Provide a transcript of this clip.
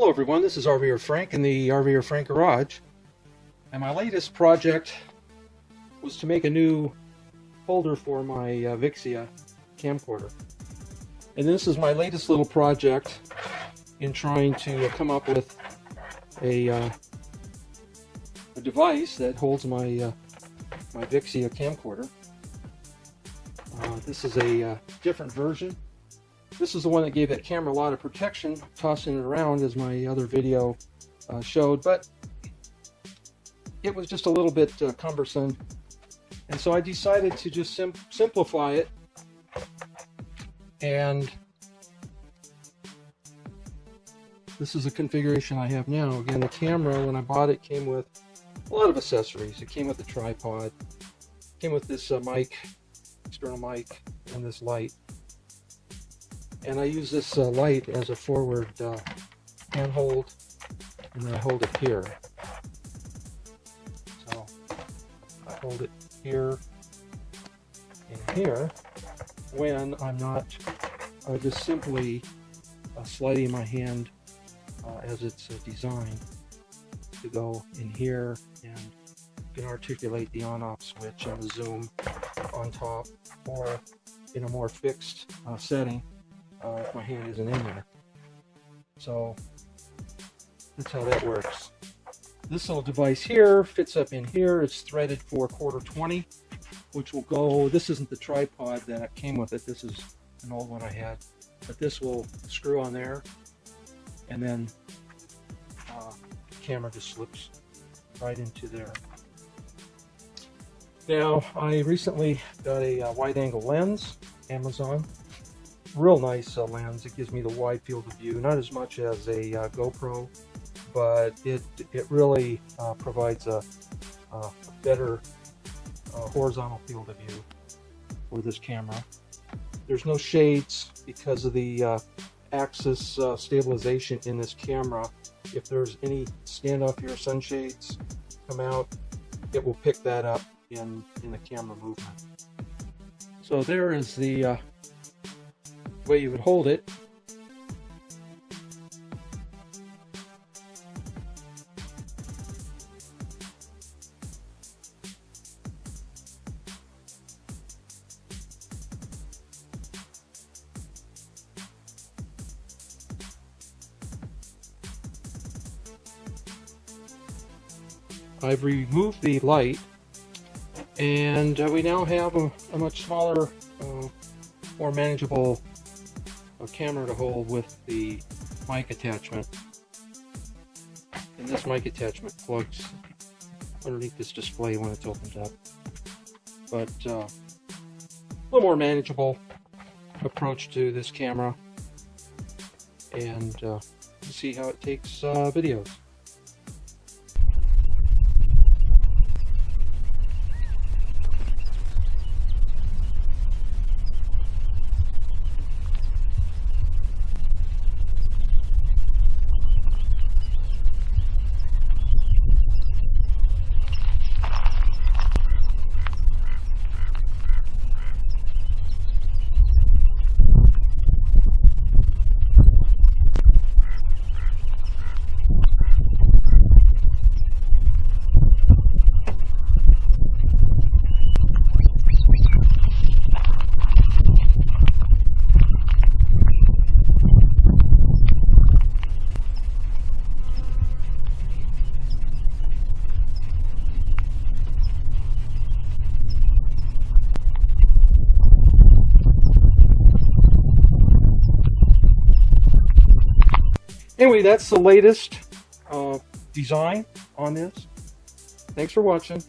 Hello everyone, this is RVer Frank in the RVer Frank Garage, and my latest project was to make a new holder for my Vixia camcorder. And this is my latest little project in trying to come up with a device that holds my my Vixia camcorder. This is a different version. This is the one that gave that camera a lot of protection, tossing it around as my other video showed, but it was just a little bit cumbersome. And so I decided to just simplify it. And this is the configuration I have now. Again, the camera, when I bought it, came with a lot of accessories. It came with a tripod, came with this mic, external mic, and this light. And I use this light as a forward handhold, and then I hold it here. So I hold it here and here when I'm not just simply sliding my hand as it's designed to go in here, and you can articulate the on-off switch and the zoom on top, or in a more fixed setting if my hand isn't in there. So that's how that works. This little device here fits up in here. It's threaded for 1/4 which will go, this isn't the tripod that came with it, this is an old one I had, but this will screw on there, and then the camera just slips right into there. Now, I recently got a wide angle lens, Amazon. Real nice lens. It gives me the wide field of view, not as much as a GoPro, but it really provides a better horizontal field of view for this camera. There's no shades because of the axis stabilization in this camera. If there's any standoff here, sunshades come out, it will pick that up in the camera movement. So there is the way you would hold it. I've removed the light, and we now have a much smaller, more manageable camera to hold with the mic attachment. And this mic attachment plugs underneath this display when it's opened up. But a little more manageable approach to this camera, and see how it takes videos. Anyway, that's the latest design on this. Thanks for watching.